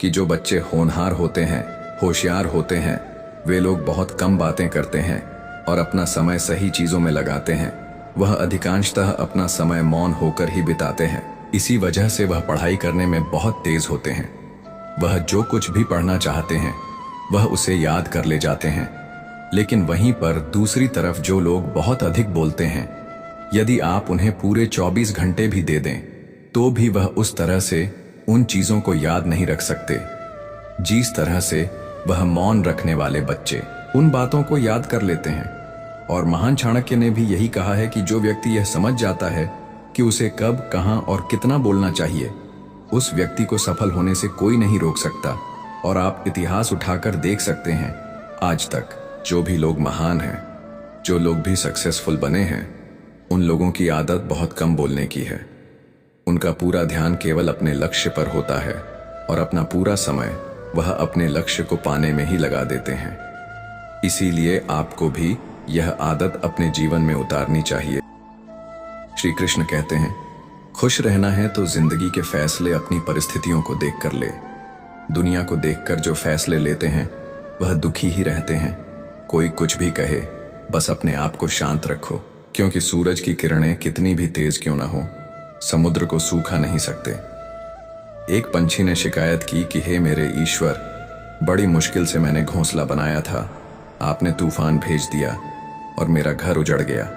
कि जो बच्चे होनहार होते हैं, होशियार होते हैं, वे लोग बहुत कम बातें करते हैं और अपना समय सही चीजों में लगाते हैं। वह अधिकांशतः अपना समय मौन होकर ही बिताते हैं। इसी वजह से वह पढ़ाई करने में बहुत तेज होते हैं। वह जो कुछ भी पढ़ना चाहते हैं वह उसे याद कर ले जाते हैं। लेकिन वहीं पर दूसरी तरफ जो लोग बहुत अधिक बोलते हैं, यदि आप उन्हें पूरे 24 घंटे भी दे दें तो भी वह उस तरह से उन चीजों को याद नहीं रख सकते जिस तरह से वह मौन रखने वाले बच्चे उन बातों को याद कर लेते हैं। और महान चाणक्य ने भी यही कहा है कि जो व्यक्ति यह समझ जाता है कि उसे कब, कहां और कितना बोलना चाहिए, उस व्यक्ति को सफल होने से कोई नहीं रोक सकता। और आप इतिहास उठाकर देख सकते हैं, आज तक जो भी लोग महान हैं, जो लोग भी सक्सेसफुल बने हैं, उन लोगों की आदत बहुत कम बोलने की है। उनका पूरा ध्यान केवल अपने लक्ष्य पर होता है और अपना पूरा समय वह अपने लक्ष्य को पाने में ही लगा देते हैं। इसीलिए आपको भी यह आदत अपने जीवन में उतारनी चाहिए। श्री कृष्ण कहते हैं, खुश रहना है तो जिंदगी के फैसले अपनी परिस्थितियों को देखकर ले। दुनिया को देखकर जो फैसले लेते हैं वह दुखी ही रहते हैं। कोई कुछ भी कहे, बस अपने आप को शांत रखो, क्योंकि सूरज की किरणें कितनी भी तेज क्यों ना हो, समुद्र को सूखा नहीं सकते। एक पंछी ने शिकायत की कि हे मेरे ईश्वर, बड़ी मुश्किल से मैंने घोंसला बनाया था, आपने तूफान भेज दिया और मेरा घर उजड़ गया।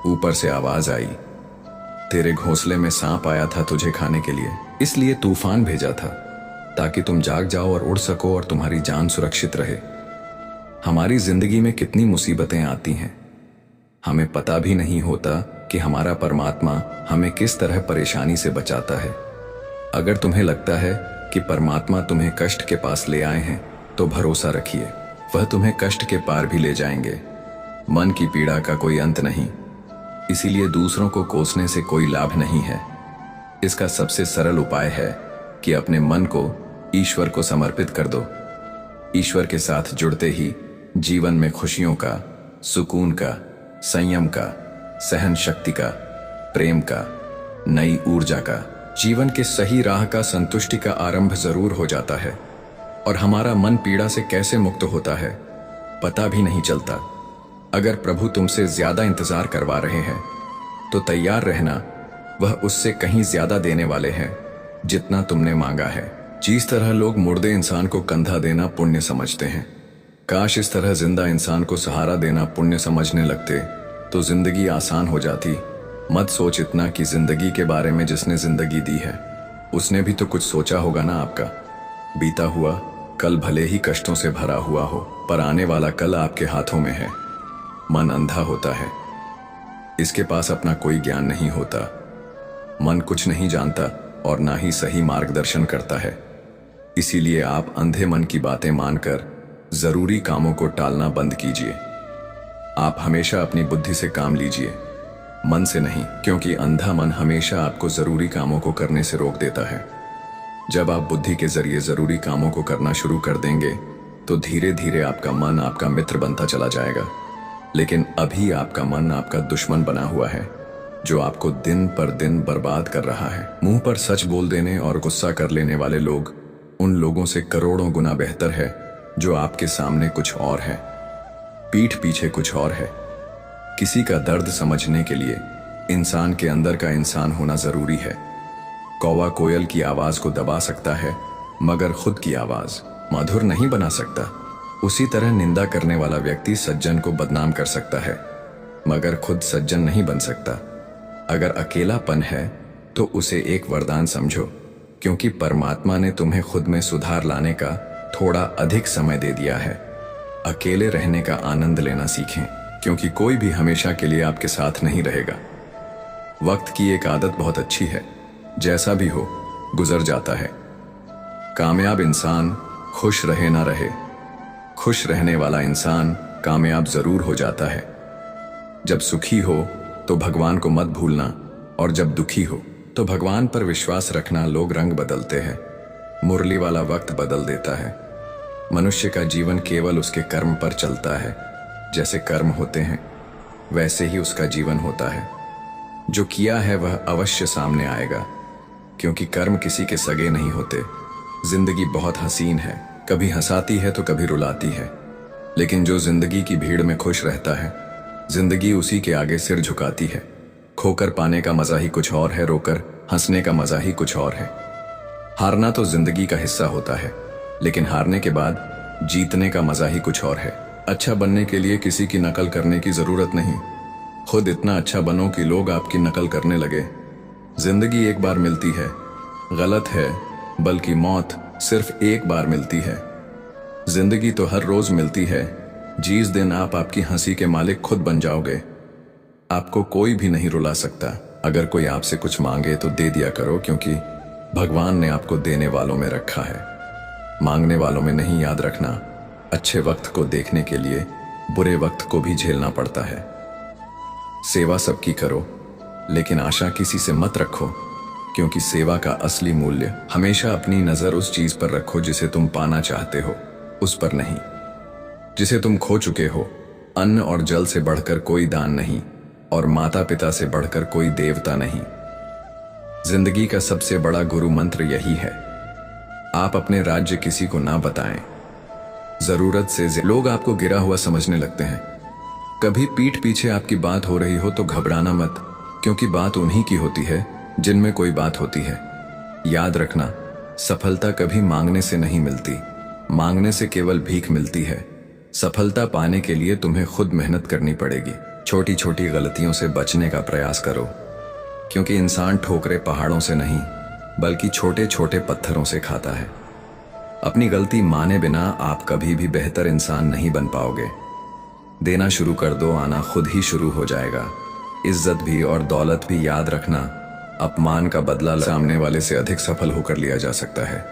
ऊपर से आवाज आई, तेरे घोंसले में सांप आया था तुझे खाने के लिए, इसलिए तूफान भेजा था ताकि तुम जाग जाओ और उड़ सको और तुम्हारी जान सुरक्षित रहे। हमारी जिंदगी में कितनी मुसीबतें आती हैं, हमें पता भी नहीं होता कि हमारा परमात्मा हमें किस तरह परेशानी से बचाता है। अगर तुम्हें लगता है कि परमात्मा तुम्हें कष्ट के पास ले आए हैं तो भरोसा रखिए, वह तुम्हें कष्ट के पार भी ले जाएंगे। मन की पीड़ा का कोई अंत नहीं, इसीलिए दूसरों को कोसने से कोई लाभ नहीं है। इसका सबसे सरल उपाय है कि अपने मन को ईश्वर को समर्पित कर दो। ईश्वर के साथ जुड़ते ही जीवन में खुशियों का, सुकून का, संयम का, सहन शक्ति का, प्रेम का, नई ऊर्जा का, जीवन के सही राह का, संतुष्टि का आरंभ जरूर हो जाता है। और हमारा मन पीड़ा से कैसे मुक्त होता है पता भी नहीं चलता। अगर प्रभु तुमसे ज्यादा इंतजार करवा रहे हैं तो तैयार रहना, वह उससे कहीं ज्यादा देने वाले हैं जितना तुमने मांगा है। जिस तरह लोग मुर्दे इंसान को कंधा देना पुण्य समझते हैं, काश इस तरह जिंदा इंसान को सहारा देना पुण्य समझने लगते तो जिंदगी आसान हो जाती। मत सोच इतना कि जिंदगी के बारे में जिसने जिंदगी दी है उसने भी तो कुछ सोचा होगा ना। आपका बीता हुआ कल भले ही कष्टों से भरा हुआ हो, पर आने वाला कल आपके हाथों में है। मन अंधा होता है, इसके पास अपना कोई ज्ञान नहीं होता। मन कुछ नहीं जानता और ना ही सही मार्गदर्शन करता है। इसीलिए आप अंधे मन की बातें मानकर जरूरी कामों को टालना बंद कीजिए। आप हमेशा अपनी बुद्धि से काम लीजिए, मन से नहीं, क्योंकि अंधा मन हमेशा आपको जरूरी कामों को करने से रोक देता है। जब आप बुद्धि के जरिए जरूरी कामों को करना शुरू कर देंगे तो धीरे धीरे आपका मन आपका मित्र बनता चला जाएगा। लेकिन अभी आपका मन आपका दुश्मन बना हुआ है, जो आपको दिन पर दिन बर्बाद कर रहा है। मुंह पर सच बोल देने और गुस्सा कर लेने वाले लोग उन लोगों से करोड़ों गुना बेहतर है जो आपके सामने कुछ और है, पीठ पीछे कुछ और है। किसी का दर्द समझने के लिए इंसान के अंदर का इंसान होना जरूरी है। कौवा कोयल की आवाज को दबा सकता है मगर खुद की आवाज मधुर नहीं बना सकता। उसी तरह निंदा करने वाला व्यक्ति सज्जन को बदनाम कर सकता है मगर खुद सज्जन नहीं बन सकता। अगर अकेलापन है तो उसे एक वरदान समझो, क्योंकि परमात्मा ने तुम्हें खुद में सुधार लाने का थोड़ा अधिक समय दे दिया है। अकेले रहने का आनंद लेना सीखें, क्योंकि कोई भी हमेशा के लिए आपके साथ नहीं रहेगा। वक्त की एक आदत बहुत अच्छी है, जैसा भी हो गुजर जाता है। कामयाब इंसान खुश रहे ना रहे, खुश रहने वाला इंसान कामयाब जरूर हो जाता है। जब सुखी हो तो भगवान को मत भूलना, और जब दुखी हो तो भगवान पर विश्वास रखना। लोग रंग बदलते हैं, मुरली वाला वक्त बदल देता है। मनुष्य का जीवन केवल उसके कर्म पर चलता है। जैसे कर्म होते हैं वैसे ही उसका जीवन होता है। जो किया है वह अवश्य सामने आएगा, क्योंकि कर्म किसी के सगे नहीं होते। जिंदगी बहुत हसीन है, कभी हंसाती है तो कभी रुलाती है, लेकिन जो जिंदगी की भीड़ में खुश रहता है जिंदगी उसी के आगे सिर झुकाती है। खोकर पाने का मजा ही कुछ और है, रोकर हंसने का मजा ही कुछ और है। हारना तो जिंदगी का हिस्सा होता है, लेकिन हारने के बाद जीतने का मजा ही कुछ और है। अच्छा बनने के लिए किसी की नकल करने की जरूरत नहीं, खुद इतना अच्छा बनो कि लोग आपकी नकल करने लगे। जिंदगी एक बार मिलती है, गलत है, बल्कि मौत सिर्फ एक बार मिलती है। जिंदगी तो हर रोज मिलती है। जिस दिन आप आपकी हंसी के मालिक खुद बन जाओगे, आपको कोई भी नहीं रुला सकता। अगर कोई आपसे कुछ मांगे तो दे दिया करो, क्योंकि भगवान ने आपको देने वालों में रखा है, मांगने वालों में नहीं। याद रखना, अच्छे वक्त को देखने के लिए बुरे वक्त को भी झेलना पड़ता है। सेवा सबकी करो, लेकिन आशा किसी से मत रखो, क्योंकि सेवा का असली मूल्य हमेशा अपनी नजर उस चीज पर रखो जिसे तुम पाना चाहते हो, उस पर नहीं जिसे तुम खो चुके हो। अन्न और जल से बढ़कर कोई दान नहीं, और माता पिता से बढ़कर कोई देवता नहीं। जिंदगी का सबसे बड़ा गुरु मंत्र यही है, आप अपने राज्य किसी को ना बताएं। जरूरत से लोग आपको गिरा हुआ समझने लगते हैं। कभी पीठ पीछे आपकी बात हो रही हो तो घबराना मत, क्योंकि बात उन्हीं की होती है जिनमें कोई बात होती है। याद रखना, सफलता कभी मांगने से नहीं मिलती, मांगने से केवल भीख मिलती है। सफलता पाने के लिए तुम्हें खुद मेहनत करनी पड़ेगी। छोटी छोटी गलतियों से बचने का प्रयास करो, क्योंकि इंसान ठोकरें पहाड़ों से नहीं बल्कि छोटे छोटे पत्थरों से खाता है। अपनी गलती माने बिना आप कभी भी बेहतर इंसान नहीं बन पाओगे। देना शुरू कर दो, आना खुद ही शुरू हो जाएगा। इज्जत भी और दौलत भी याद रखना, अपमान का बदला सामने वाले से अधिक सफल होकर लिया जा सकता है।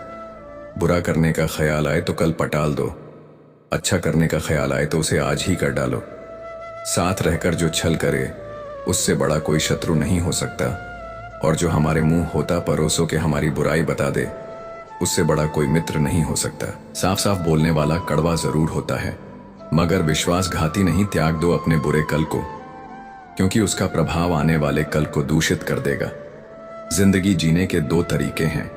बुरा करने का ख्याल आए तो कल पटाल दो, अच्छा करने का ख्याल आए तो उसे आज ही कर डालो। साथ रहकर जो छल करे उससे बड़ा कोई शत्रु नहीं हो सकता, और जो हमारे मुंह होता परोसों के हमारी बुराई बता दे उससे बड़ा कोई मित्र नहीं हो सकता। साफ साफ बोलने वाला कड़वा जरूर होता है, मगर विश्वासघाती नहीं। त्याग दो अपने बुरे कल को, क्योंकि उसका प्रभाव आने वाले कल को दूषित कर देगा। जिंदगी जीने के दो तरीके हैं,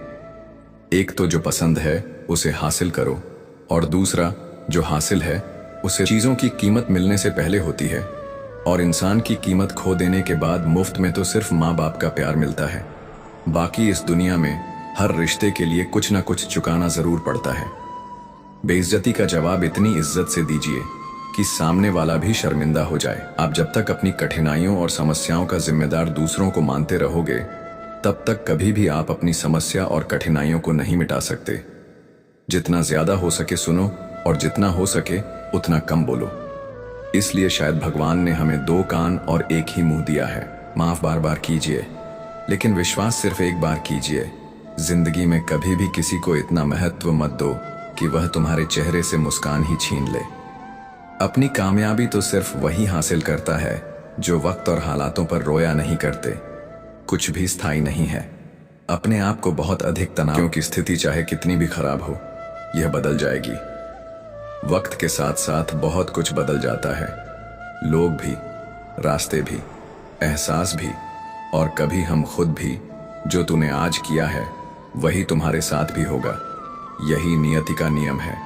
एक तो जो पसंद है उसे हासिल करो, और दूसरा जो हासिल है उसे चीजों की कीमत मिलने से पहले होती है, और इंसान की कीमत खो देने के बाद मुफ्त में तो सिर्फ माँ बाप का प्यार मिलता है। बाकी इस दुनिया में हर रिश्ते के लिए कुछ ना कुछ चुकाना जरूर पड़ता है। बेइज्जती का जवाब इतनी इज्जत से दीजिए कि सामने वाला भी शर्मिंदा हो जाए। आप जब तक अपनी कठिनाइयों और समस्याओं का जिम्मेदार दूसरों को मानते रहोगे, तब तक कभी भी आप अपनी समस्या और कठिनाइयों को नहीं मिटा सकते। जितना ज्यादा हो सके सुनो, और जितना हो सके उतना कम बोलो। इसलिए शायद भगवान ने हमें दो कान और एक ही मुंह दिया है। माफ बार बार कीजिए, लेकिन विश्वास सिर्फ एक बार कीजिए। जिंदगी में कभी भी किसी को इतना महत्व मत दो कि वह तुम्हारे चेहरे से मुस्कान ही छीन ले। अपनी कामयाबी तो सिर्फ वही हासिल करता है जो वक्त और हालातों पर रोया नहीं करते। कुछ भी स्थायी नहीं है। अपने आप को बहुत अधिक तनाव की स्थिति चाहे कितनी भी खराब हो, यह बदल जाएगी। वक्त के साथ साथ बहुत कुछ बदल जाता है, लोग भी, रास्ते भी, एहसास भी, और कभी हम खुद भी। जो तूने आज किया है वही तुम्हारे साथ भी होगा। यही नियति का नियम है।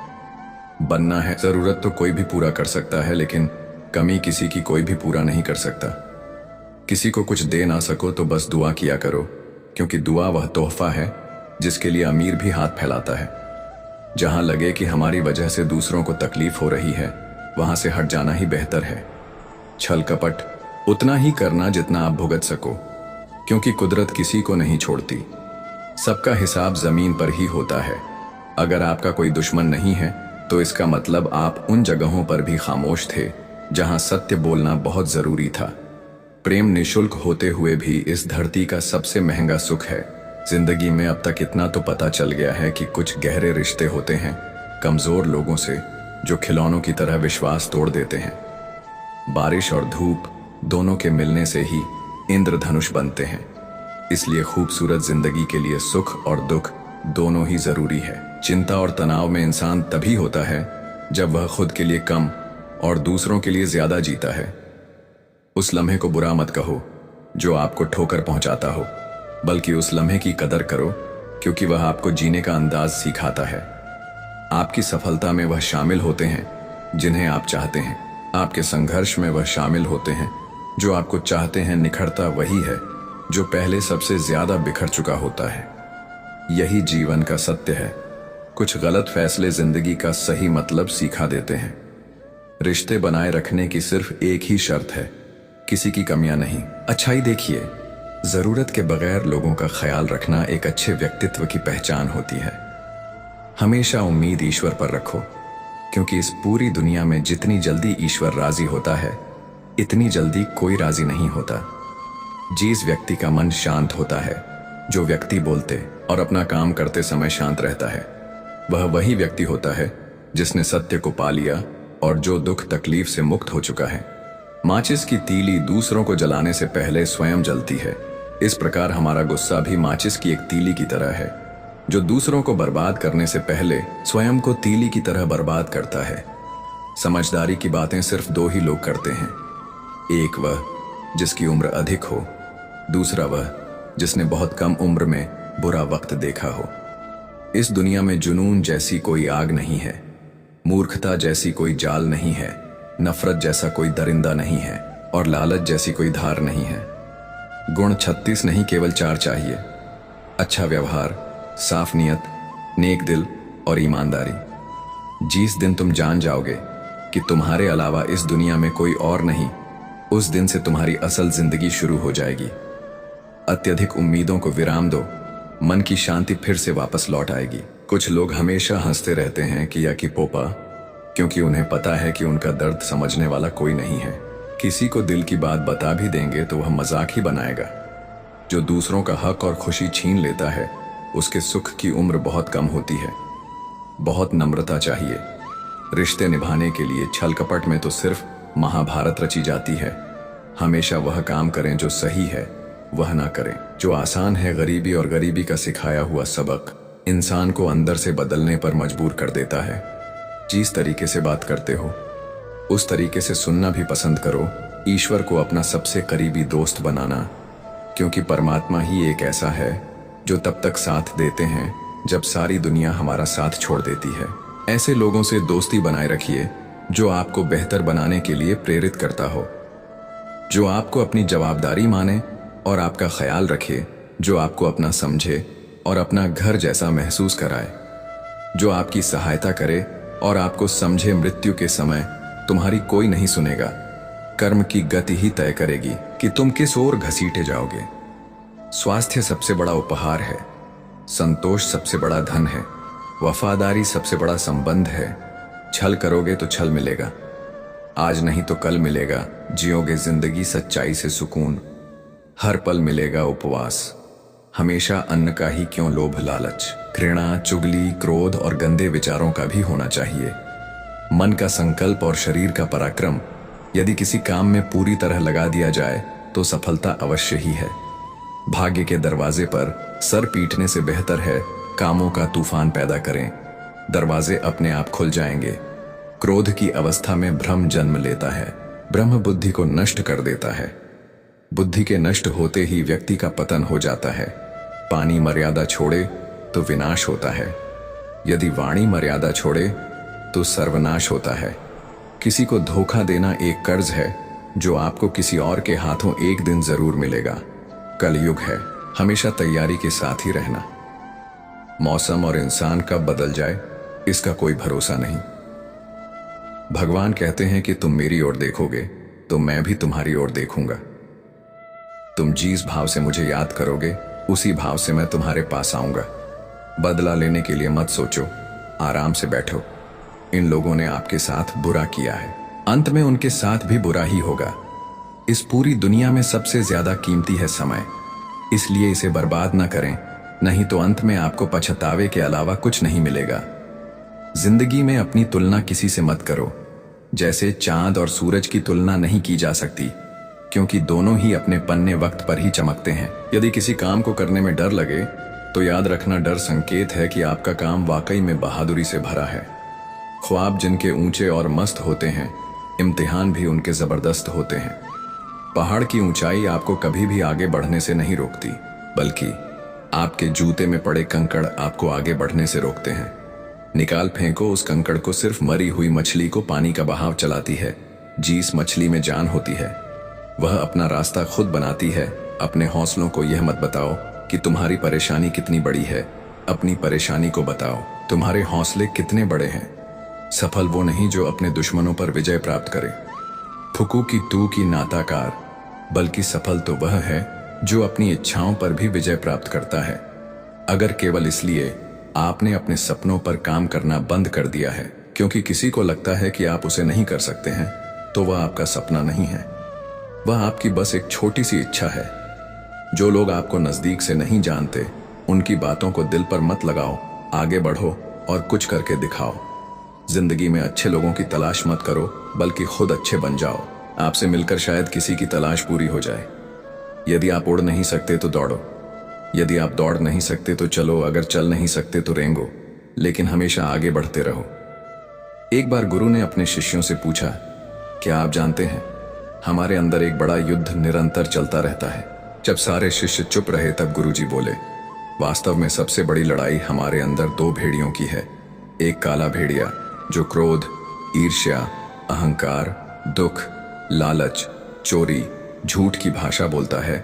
बनना है जरूरत तो कोई भी पूरा कर सकता है, लेकिन कमी किसी की कोई भी पूरा नहीं कर सकता। किसी को कुछ दे ना सको तो बस दुआ किया करो, क्योंकि दुआ वह तोहफा है जिसके लिए अमीर भी हाथ फैलाता है। जहां लगे कि हमारी वजह से दूसरों को तकलीफ हो रही है, वहां से हट जाना ही बेहतर है। छल कपट उतना ही करना जितना आप भुगत सको, क्योंकि कुदरत किसी को नहीं छोड़ती। सबका हिसाब जमीन पर ही होता है। अगर आपका कोई दुश्मन नहीं है तो इसका मतलब आप उन जगहों पर भी खामोश थे जहां सत्य बोलना बहुत जरूरी था। प्रेम निशुल्क होते हुए भी इस धरती का सबसे महंगा सुख है। जिंदगी में अब तक इतना तो पता चल गया है कि कुछ गहरे रिश्ते होते हैं कमजोर लोगों से, जो खिलौनों की तरह विश्वास तोड़ देते हैं। बारिश और धूप दोनों के मिलने से ही इंद्रधनुष बनते हैं। इसलिए खूबसूरत जिंदगी के लिए सुख और दुख दोनों ही जरूरी है। चिंता और तनाव में इंसान तभी होता है जब वह खुद के लिए कम और दूसरों के लिए ज्यादा जीता है। उस लम्हे को बुरा मत कहो जो आपको ठोकर पहुंचाता हो, बल्कि उस लम्हे की कदर करो, क्योंकि वह आपको जीने का अंदाज सिखाता है। आपकी सफलता में वह शामिल होते हैं जिन्हें आप चाहते हैं। आपके संघर्ष में वह शामिल होते हैं जो आपको चाहते हैं। निखरता वही है जो पहले सबसे ज्यादा बिखर चुका होता है। यही जीवन का सत्य है। कुछ गलत फैसले जिंदगी का सही मतलब सिखा देते हैं। रिश्ते बनाए रखने की सिर्फ एक ही शर्त है, किसी की कमियां नहीं। अच्छाई देखिए, जरूरत के बगैर लोगों का ख्याल रखना एक अच्छे व्यक्तित्व की पहचान होती है। हमेशा उम्मीद ईश्वर पर रखो, क्योंकि इस पूरी दुनिया में जितनी जल्दी ईश्वर राजी होता है, इतनी जल्दी कोई राजी नहीं होता। जिस व्यक्ति का मन शांत होता है, जो व्यक्ति बोलते और अपना काम करते समय शांत रहता है, वह वही व्यक्ति होता है जिसने सत्य को पा लिया और जो दुख तकलीफ से मुक्त हो चुका है। माचिस की तीली दूसरों को जलाने से पहले स्वयं जलती है। इस प्रकार हमारा गुस्सा भी माचिस की एक तीली की तरह है, जो दूसरों को बर्बाद करने से पहले स्वयं को तीली की तरह बर्बाद करता है। समझदारी की बातें सिर्फ दो ही लोग करते हैं, एक वह जिसकी उम्र अधिक हो, दूसरा वह जिसने बहुत कम उम्र में बुरा वक्त देखा हो। इस दुनिया में जुनून जैसी कोई आग नहीं है, मूर्खता जैसी कोई जाल नहीं है, नफरत जैसा कोई दरिंदा नहीं है, और लालच जैसी कोई धार नहीं है। गुण 36 नहीं, केवल 4 चाहिए। अच्छा व्यवहार, साफ नीयत, नेक दिल और ईमानदारी। जिस दिन तुम जान जाओगे कि तुम्हारे अलावा इस दुनिया में कोई और नहीं, उस दिन से तुम्हारी असल जिंदगी शुरू हो जाएगी। अत्यधिक उम्मीदों को विराम दो, मन की शांति फिर से वापस लौट आएगी। कुछ लोग हमेशा हंसते रहते हैं कि या कि पोपा, क्योंकि उन्हें पता है कि उनका दर्द समझने वाला कोई नहीं है। किसी को दिल की बात बता भी देंगे तो वह मजाक ही बनाएगा। जो दूसरों का हक और खुशी छीन लेता है, उसके सुख की उम्र बहुत कम होती है। बहुत नम्रता चाहिए। रिश्ते निभाने के लिए छल कपट में तो सिर्फ महाभारत रची जाती है। हमेशा वह काम करें जो सही है, वह ना करें जो आसान है। गरीबी और गरीबी का सिखाया हुआ सबक इंसान को अंदर से बदलने पर मजबूर कर देता है। जिस तरीके से बात करते हो, उस तरीके से सुनना भी पसंद करो। ईश्वर को अपना सबसे करीबी दोस्त बनाना, क्योंकि परमात्मा ही एक ऐसा है जो तब तक साथ देते हैं जब सारी दुनिया हमारा साथ छोड़ देती है। ऐसे लोगों से दोस्ती बनाए रखिए जो आपको बेहतर बनाने के लिए प्रेरित करता हो, जो आपको अपनी जवाबदारी माने और आपका ख्याल रखे, जो आपको अपना समझे और अपना घर जैसा महसूस कराए, जो आपकी सहायता करे और आपको समझे। मृत्यु के समय तुम्हारी कोई नहीं सुनेगा। कर्म की गति ही तय करेगी कि तुम किस ओर घसीटे जाओगे। स्वास्थ्य सबसे बड़ा उपहार है, संतोष सबसे बड़ा धन है, वफादारी सबसे बड़ा संबंध है। छल करोगे तो छल मिलेगा, आज नहीं तो कल मिलेगा। जियोगे जिंदगी सच्चाई से सुकून, हर पल मिलेगा उपवास। हमेशा अन्न का ही क्यों लोभ लालच, घृणा, चुगली, क्रोध और गंदे विचारों का भी होना चाहिए। मन का संकल्प और शरीर का पराक्रम यदि किसी काम में पूरी तरह लगा दिया जाए तो सफलता अवश्य ही है। भाग्य के दरवाजे पर सर पीटने से बेहतर है कामों का तूफान पैदा करें। दरवाजे अपने आप खुल जाएंगे। क्रोध की अवस्था में भ्रम जन्म लेता है। ब्रह्म बुद्धि को नष्ट कर देता है। बुद्धि के नष्ट होते ही व्यक्ति का पतन हो जाता है। पानी मर्यादा छोड़े तो विनाश होता है, यदि वाणी मर्यादा छोड़े तो सर्वनाश होता है। किसी को धोखा देना एक कर्ज है जो आपको किसी और के हाथों एक दिन जरूर मिलेगा। कलयुग है, हमेशा तैयारी के साथ ही रहना। मौसम और इंसान कब बदल जाए इसका कोई भरोसा नहीं। भगवान कहते हैं कि तुम मेरी ओर देखोगे तो मैं भी तुम्हारी ओर देखूंगा। तुम जिस भाव से मुझे याद करोगे उसी भाव से मैं तुम्हारे पास आऊंगा। बदला लेने के लिए मत सोचो, आराम से बैठो। इन लोगों ने आपके साथ बुरा किया है, अंत में उनके साथ भी बुरा ही होगा। इस पूरी दुनिया में सबसे ज्यादा कीमती है समय, इसलिए इसे बर्बाद न करें, नहीं तो अंत में आपको पछतावे के अलावा कुछ नहीं मिलेगा। जिंदगी में अपनी तुलना किसी से मत करो। जैसे चांद और सूरज की तुलना नहीं की जा सकती, क्योंकि दोनों ही अपने पन्ने वक्त पर ही चमकते हैं। यदि किसी काम को करने में डर लगे तो याद रखना, डर संकेत है कि आपका काम वाकई में बहादुरी से भरा है। ख्वाब जिनके ऊंचे और मस्त होते हैं, इम्तिहान भी उनके जबरदस्त होते हैं। पहाड़ की ऊंचाई आपको कभी भी आगे बढ़ने से नहीं रोकती, बल्कि आपके जूते में पड़े कंकड़ आपको आगे बढ़ने से रोकते हैं। निकाल फेंको उस कंकड़ को, सिर्फ मरी हुई मछली को पानी का बहाव चलाती है। जिस मछली में जान होती है वह अपना रास्ता खुद बनाती है। अपने हौसलों को यह मत बताओ कि तुम्हारी परेशानी कितनी बड़ी है, अपनी परेशानी को बताओ तुम्हारे हौसले कितने बड़े हैं। सफल वो नहीं जो अपने दुश्मनों पर विजय प्राप्त करे, फुकू की तू की नाताकार, बल्कि सफल तो वह है जो अपनी इच्छाओं पर भी विजय प्राप्त करता है। अगर केवल इसलिए आपने अपने सपनों पर काम करना बंद कर दिया है क्योंकि किसी को लगता है कि आप उसे नहीं कर सकते हैं, तो वह आपका सपना नहीं है, वह आपकी बस एक छोटी सी इच्छा है। जो लोग आपको नजदीक से नहीं जानते, उनकी बातों को दिल पर मत लगाओ, आगे बढ़ो और कुछ करके दिखाओ। जिंदगी में अच्छे लोगों की तलाश मत करो, बल्कि खुद अच्छे बन जाओ। आपसे मिलकर शायद किसी की तलाश पूरी हो जाए। यदि आप उड़ नहीं सकते तो दौड़ो, यदि आप दौड़ नहीं सकते तो चलो, अगर चल नहीं सकते तो रेंगो, लेकिन हमेशा आगे बढ़ते रहो। एक बार गुरु ने अपने शिष्यों से पूछा, क्या आप जानते हैं हमारे अंदर एक बड़ा युद्ध निरंतर चलता रहता है। जब सारे शिष्य चुप रहे तब गुरुजी बोले, वास्तव में सबसे बड़ी लड़ाई हमारे अंदर दो भेड़ियों की है। एक काला भेड़िया जो क्रोध, ईर्ष्या, अहंकार, दुख, लालच, चोरी, झूठ की भाषा बोलता है।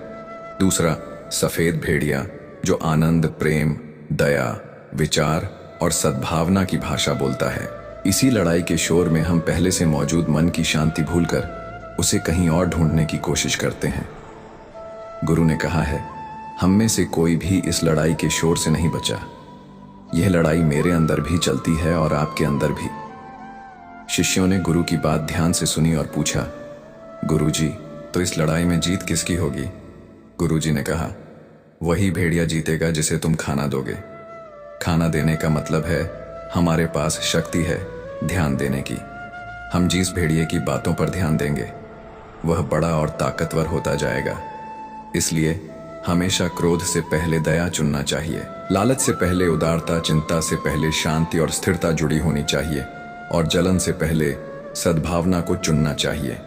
दूसरा सफेद भेड़िया जो आनंद, प्रेम, दया, विचार और सद्भावना की भाषा बोलता है। इसी लड़ाई के शोर में हम पहले से मौजूद मन की शांति भूलकर उसे कहीं और ढूंढने की कोशिश करते हैं। गुरु ने कहा है, हम में से कोई भी इस लड़ाई के शोर से नहीं बचा। यह लड़ाई मेरे अंदर भी चलती है और आपके अंदर भी। शिष्यों ने गुरु की बात ध्यान से सुनी और पूछा, गुरुजी, तो इस लड़ाई में जीत किसकी होगी? गुरुजी ने कहा, वही भेड़िया जीतेगा जिसे तुम खाना दोगे। खाना देने का मतलब है हमारे पास शक्ति है ध्यान देने की। हम जिस भेड़िए की बातों पर ध्यान देंगे वह बड़ा और ताकतवर होता जाएगा। इसलिए हमेशा क्रोध से पहले दया चुनना चाहिए, लालच से पहले उदारता, चिंता से पहले शांति और स्थिरता जुड़ी होनी चाहिए और जलन से पहले सद्भावना को चुनना चाहिए।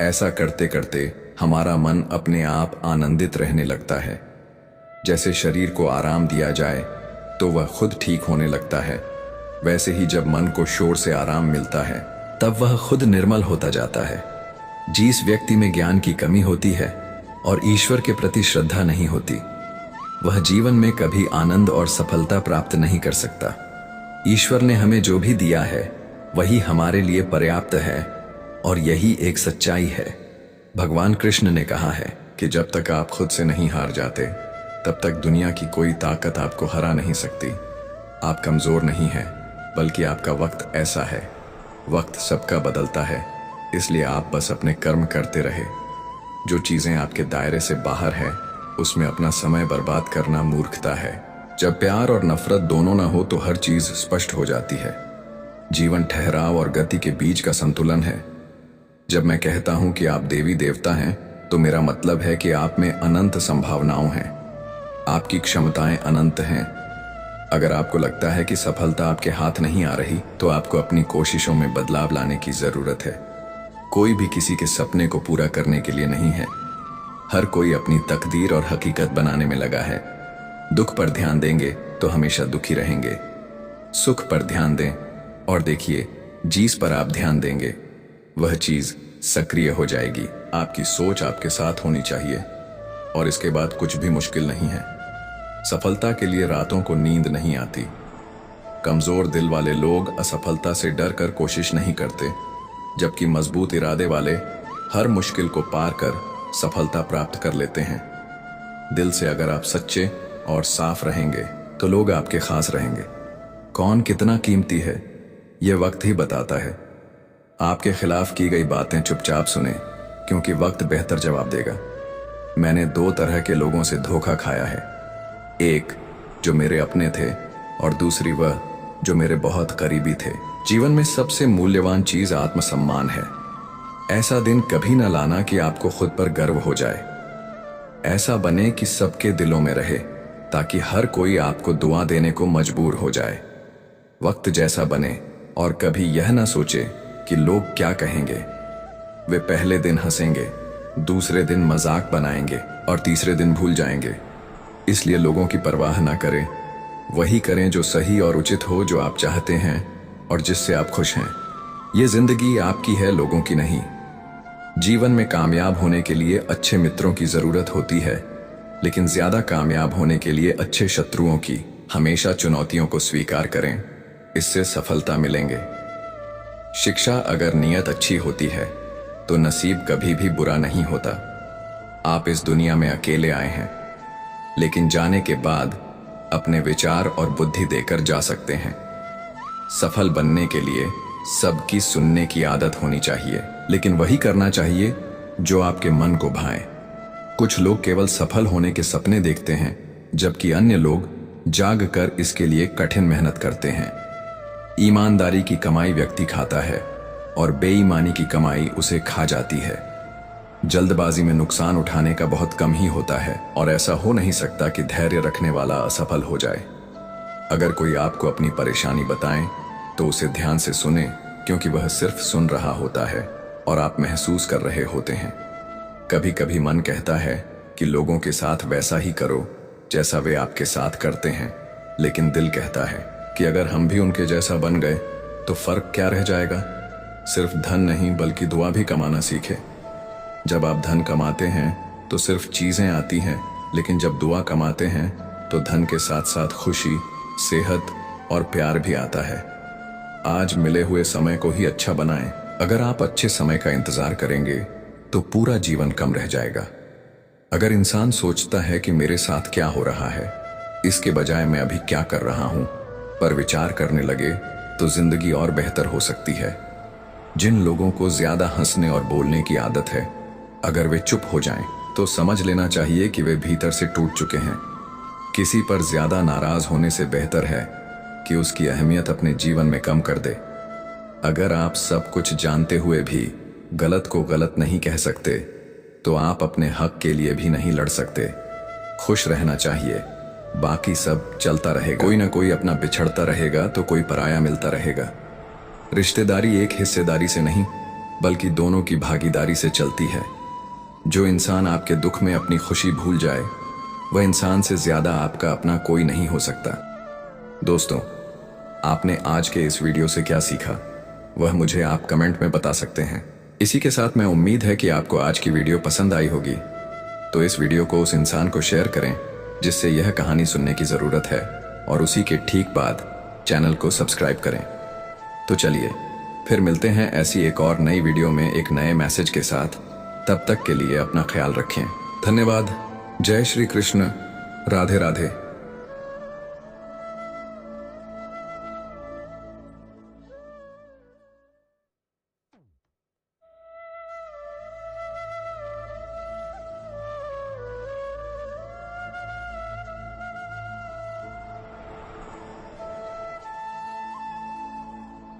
ऐसा करते करते हमारा मन अपने आप आनंदित रहने लगता है। जैसे शरीर को आराम दिया जाए तो वह खुद ठीक होने लगता है, वैसे ही जब मन को शोर से आराम मिलता है तब वह खुद निर्मल होता जाता है। जिस व्यक्ति में ज्ञान की कमी होती है और ईश्वर के प्रति श्रद्धा नहीं होती, वह जीवन में कभी आनंद और सफलता प्राप्त नहीं कर सकता। ईश्वर ने हमें जो भी दिया है वही हमारे लिए पर्याप्त है और यही एक सच्चाई है। भगवान कृष्ण ने कहा है कि जब तक आप खुद से नहीं हार जाते तब तक दुनिया की कोई ताकत आपको हरा नहीं सकती। आप कमजोर नहीं हैं, बल्कि आपका वक्त ऐसा है। वक्त सबका बदलता है, इसलिए आप बस अपने कर्म करते रहे। जो चीजें आपके दायरे से बाहर है उसमें अपना समय बर्बाद करना मूर्खता है। जब प्यार और नफरत दोनों ना हो तो हर चीज स्पष्ट हो जाती है। जीवन ठहराव और गति के बीच का संतुलन है। जब मैं कहता हूं कि आप देवी देवता हैं तो मेरा मतलब है कि आप में अनंत संभावनाओं हैं। आपकी क्षमताएं अनंत हैं। अगर आपको लगता है कि सफलता आपके हाथ नहीं आ रही तो आपको अपनी कोशिशों में बदलाव लाने की जरूरत है। कोई भी किसी के सपने को पूरा करने के लिए नहीं है। हर कोई अपनी तकदीर और हकीकत बनाने में लगा है। दुख पर ध्यान देंगे तो हमेशा दुखी रहेंगे। सुख पर ध्यान दें और देखिए, जिस पर आप ध्यान देंगे वह चीज सक्रिय हो जाएगी। आपकी सोच आपके साथ होनी चाहिए और इसके बाद कुछ भी मुश्किल नहीं है। सफलता के लिए रातों को नींद नहीं आती। कमजोर दिल वाले लोग असफलता से डर कर कोशिश नहीं करते, जबकि मजबूत इरादे वाले हर मुश्किल को पार कर सफलता प्राप्त कर लेते हैं। दिल से अगर आप सच्चे और साफ रहेंगे तो लोग आपके खास रहेंगे। कौन कितना कीमती है यह वक्त ही बताता है। आपके खिलाफ की गई बातें चुपचाप सुने, क्योंकि वक्त बेहतर जवाब देगा। मैंने दो तरह के लोगों से धोखा खाया है, एक जो मेरे अपने थे और दूसरी वह जो मेरे बहुत करीबी थे। जीवन में सबसे मूल्यवान चीज आत्मसम्मान है। ऐसा दिन कभी न लाना कि आपको खुद पर गर्व हो जाए। ऐसा बने कि सबके दिलों में रहे, ताकि हर कोई आपको दुआ देने को मजबूर हो जाए। वक्त जैसा बने और कभी यह ना सोचे कि लोग क्या कहेंगे। वे पहले दिन हंसेंगे, दूसरे दिन मजाक बनाएंगे और तीसरे दिन भूल जाएंगे। इसलिए लोगों की परवाह ना करें, वही करें जो सही और उचित हो, जो आप चाहते हैं और जिससे आप खुश हैं। ये जिंदगी आपकी है, लोगों की नहीं। जीवन में कामयाब होने के लिए अच्छे मित्रों की जरूरत होती है, लेकिन ज्यादा कामयाब होने के लिए अच्छे शत्रुओं की। हमेशा चुनौतियों को स्वीकार करें, इससे सफलता मिलेंगे। शिक्षा अगर नियत अच्छी होती है तो नसीब कभी भी बुरा नहीं होता। आप इस दुनिया में अकेले आए हैं, लेकिन जाने के बाद अपने विचार और बुद्धि देकर जा सकते हैं। सफल बनने के लिए सबकी सुनने की आदत होनी चाहिए, लेकिन वही करना चाहिए जो आपके मन को भाए। कुछ लोग केवल सफल होने के सपने देखते हैं, जबकि अन्य लोग जाग कर इसके लिए कठिन मेहनत करते हैं। ईमानदारी की कमाई व्यक्ति खाता है और बेईमानी की कमाई उसे खा जाती है। जल्दबाजी में नुकसान उठाने का बहुत कम ही होता है और ऐसा हो नहीं सकता कि धैर्य रखने वाला असफल हो जाए। अगर कोई आपको अपनी परेशानी बताए तो उसे ध्यान से सुने, क्योंकि वह सिर्फ सुन रहा होता है और आप महसूस कर रहे होते हैं। कभी कभी मन कहता है कि लोगों के साथ वैसा ही करो जैसा वे आपके साथ करते हैं, लेकिन दिल कहता है कि अगर हम भी उनके जैसा बन गए तो फर्क क्या रह जाएगा। सिर्फ धन नहीं बल्कि दुआ भी कमाना सीखे। जब आप धन कमाते हैं तो सिर्फ चीजें आती हैं, लेकिन जब दुआ कमाते हैं तो धन के साथ साथ खुशी, सेहत और प्यार भी आता है। आज मिले हुए समय को ही अच्छा बनाएं। अगर आप अच्छे समय का इंतजार करेंगे तो पूरा जीवन कम रह जाएगा। अगर इंसान सोचता है कि मेरे साथ क्या हो रहा है, इसके बजाय मैं अभी क्या कर रहा हूं, पर विचार करने लगे तो जिंदगी और बेहतर हो सकती है। जिन लोगों को ज्यादा हंसने और बोलने की आदत है, अगर वे चुप हो जाएं, तो समझ लेना चाहिए कि वे भीतर से टूट चुके हैं। किसी पर ज्यादा नाराज होने से बेहतर है कि उसकी अहमियत अपने जीवन में कम कर दे। अगर आप सब कुछ जानते हुए भी गलत को गलत नहीं कह सकते, तो आप अपने हक के लिए भी नहीं लड़ सकते। खुश रहना चाहिए, बाकी सब चलता रहेगा। कोई ना कोई अपना बिछड़ता रहेगा तो कोई पराया मिलता रहेगा। रिश्तेदारी एक हिस्सेदारी से नहीं, बल्कि दोनों की भागीदारी से चलती है। जो इंसान आपके दुख में अपनी खुशी भूल जाए, वह इंसान से ज्यादा आपका अपना कोई नहीं हो सकता। दोस्तों, आपने आज के इस वीडियो से क्या सीखा, वह मुझे आप कमेंट में बता सकते हैं। इसी के साथ मैं उम्मीद है कि आपको आज की वीडियो पसंद आई होगी, तो इस वीडियो को उस इंसान को शेयर करें जिससे यह कहानी सुनने की जरूरत है, और उसी के ठीक बाद चैनल को सब्सक्राइब करें। तो चलिए फिर मिलते हैं ऐसी एक और नई वीडियो में एक नए मैसेज के साथ। तब तक के लिए अपना ख्याल रखें। धन्यवाद। जय श्री कृष्ण। राधे राधे।